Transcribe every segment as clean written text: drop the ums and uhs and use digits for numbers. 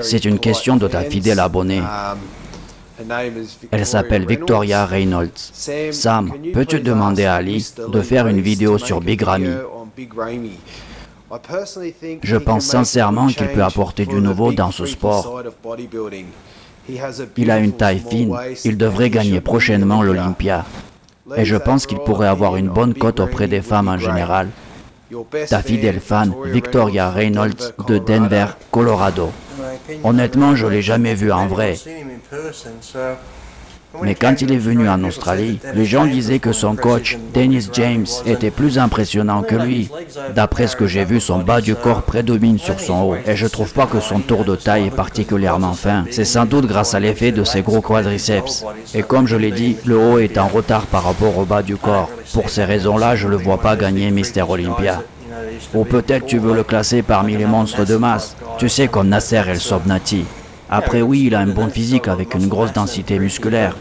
C'est une question de ta fidèle abonnée. Elle s'appelle Victoria Reynolds. Sam, peux-tu demander à Ali de faire une vidéo sur Big Ramy? Je pense sincèrement qu'il peut apporter du nouveau dans ce sport. Il a une taille fine, il devrait gagner prochainement l'Olympia. Et je pense qu'il pourrait avoir une bonne cote auprès des femmes en général. Ta fidèle fan, Victoria Reynolds de Denver, Colorado. Honnêtement, je ne l'ai jamais vu en vrai. Mais quand il est venu en Australie, les gens disaient que son coach, Dennis James, était plus impressionnant que lui. D'après ce que j'ai vu, son bas du corps prédomine sur son haut. Et je trouve pas que son tour de taille est particulièrement fin. C'est sans doute grâce à l'effet de ses gros quadriceps. Et comme je l'ai dit, le haut est en retard par rapport au bas du corps. Pour ces raisons-là, je ne le vois pas gagner Mister Olympia. Ou peut-être tu veux le classer parmi les monstres de masse. Tu sais, comme Nasser El Sobnati. Après oui, il a un bon physique avec une grosse densité musculaire.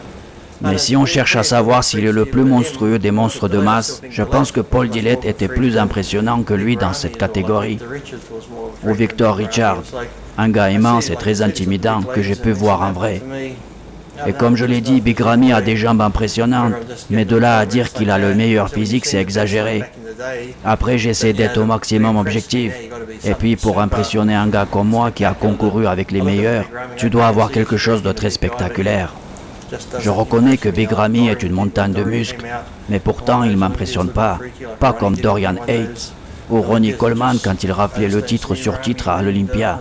Mais si on cherche à savoir s'il est le plus monstrueux des monstres de masse, je pense que Paul Dillett était plus impressionnant que lui dans cette catégorie. Ou Victor Richard, un gars immense et très intimidant que j'ai pu voir en vrai. Et comme je l'ai dit, Big Ramy a des jambes impressionnantes, mais de là à dire qu'il a le meilleur physique, c'est exagéré. Après, j'essaie d'être au maximum objectif. Et puis, pour impressionner un gars comme moi qui a concouru avec les meilleurs, tu dois avoir quelque chose de très spectaculaire. Je reconnais que Big Ramy est une montagne de muscles, mais pourtant il ne m'impressionne pas. Pas comme Dorian Yates ou Ronnie Coleman quand il raflait le titre sur titre à l'Olympia.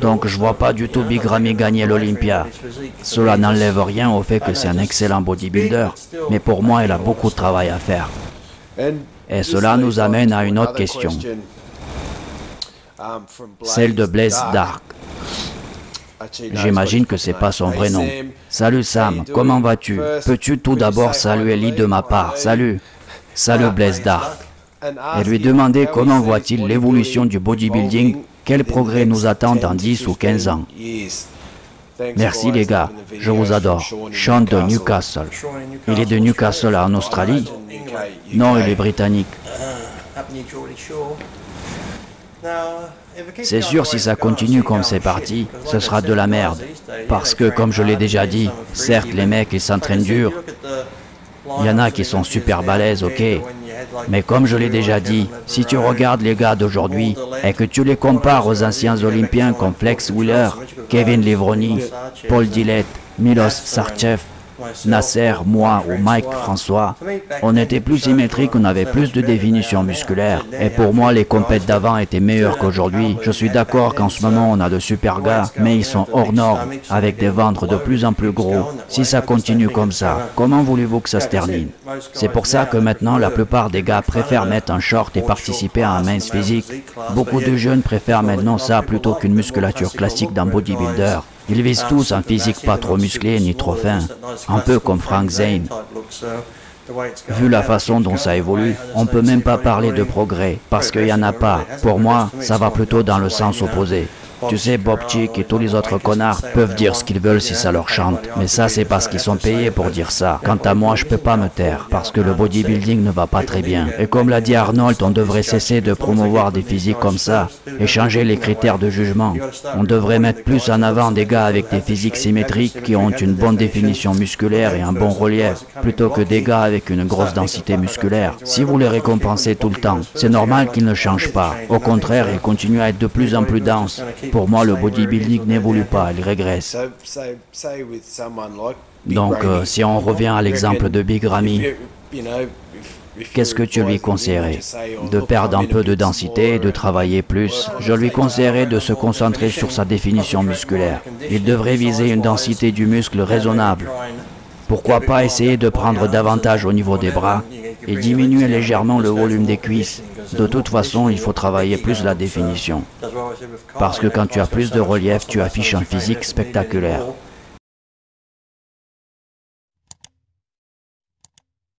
Donc je vois pas du tout Big Ramy gagner l'Olympia. Cela n'enlève rien au fait que c'est un excellent bodybuilder, mais pour moi il a beaucoup de travail à faire. Et cela nous amène à une autre question. Celle de Blaze Dark. J'imagine que c'est pas son vrai nom. Salut Sam, comment vas-tu? Peux-tu tout d'abord saluer Lee de ma part? Salut. Salut Blaze Dark. Et lui demander comment voit-il l'évolution du bodybuilding, quel progrès nous attend dans 10 ou 15 ans. Merci les gars, je vous adore. Sean de Newcastle. Il est de Newcastle en Australie? Non, il est britannique. C'est sûr, si ça continue comme c'est parti, ce sera de la merde. Parce que, comme je l'ai déjà dit, certes, les mecs, ils s'entraînent dur. Il y en a qui sont super balèzes, ok. Mais comme je l'ai déjà dit, si tu regardes les gars d'aujourd'hui et que tu les compares aux anciens Olympiens comme Flex Wheeler, Kevin Levroni, Paul Dillett, Milos Sarcev, Nasser, moi ou Mike François, on était plus symétrique, on avait plus de définition musculaire. Et pour moi, les compètes d'avant étaient meilleures qu'aujourd'hui. Je suis d'accord qu'en ce moment, on a de super gars, mais ils sont hors normes, avec des ventres de plus en plus gros. Si ça continue comme ça, comment voulez-vous que ça se termine? C'est pour ça que maintenant, la plupart des gars préfèrent mettre un short et participer à un mince physique. Beaucoup de jeunes préfèrent maintenant ça plutôt qu'une musculature classique d'un bodybuilder. Ils visent tous un physique pas trop musclé ni trop fin, un peu comme Frank Zane. Vu la façon dont ça évolue, on ne peut même pas parler de progrès, parce qu'il n'y en a pas. Pour moi, ça va plutôt dans le sens opposé. Tu sais, Bob Chick et tous les autres connards peuvent dire ce qu'ils veulent si ça leur chante. Mais ça, c'est parce qu'ils sont payés pour dire ça. Quant à moi, je peux pas me taire, parce que le bodybuilding ne va pas très bien. Et comme l'a dit Arnold, on devrait cesser de promouvoir des physiques comme ça, et changer les critères de jugement. On devrait mettre plus en avant des gars avec des physiques symétriques qui ont une bonne définition musculaire et un bon relief, plutôt que des gars avec une grosse densité musculaire. Si vous les récompensez tout le temps, c'est normal qu'ils ne changent pas. Au contraire, ils continuent à être de plus en plus denses. Pour moi, le bodybuilding n'évolue pas, il régresse. Donc, si on revient à l'exemple de Big Ramy, qu'est-ce que tu lui conseillerais? De perdre un peu de densité, de travailler plus. Je lui conseillerais de se concentrer sur sa définition musculaire. Il devrait viser une densité du muscle raisonnable. Pourquoi pas essayer de prendre davantage au niveau des bras et diminuer légèrement le volume des cuisses. De toute façon, il faut travailler plus la définition. Parce que quand tu as plus de relief, tu affiches un physique spectaculaire.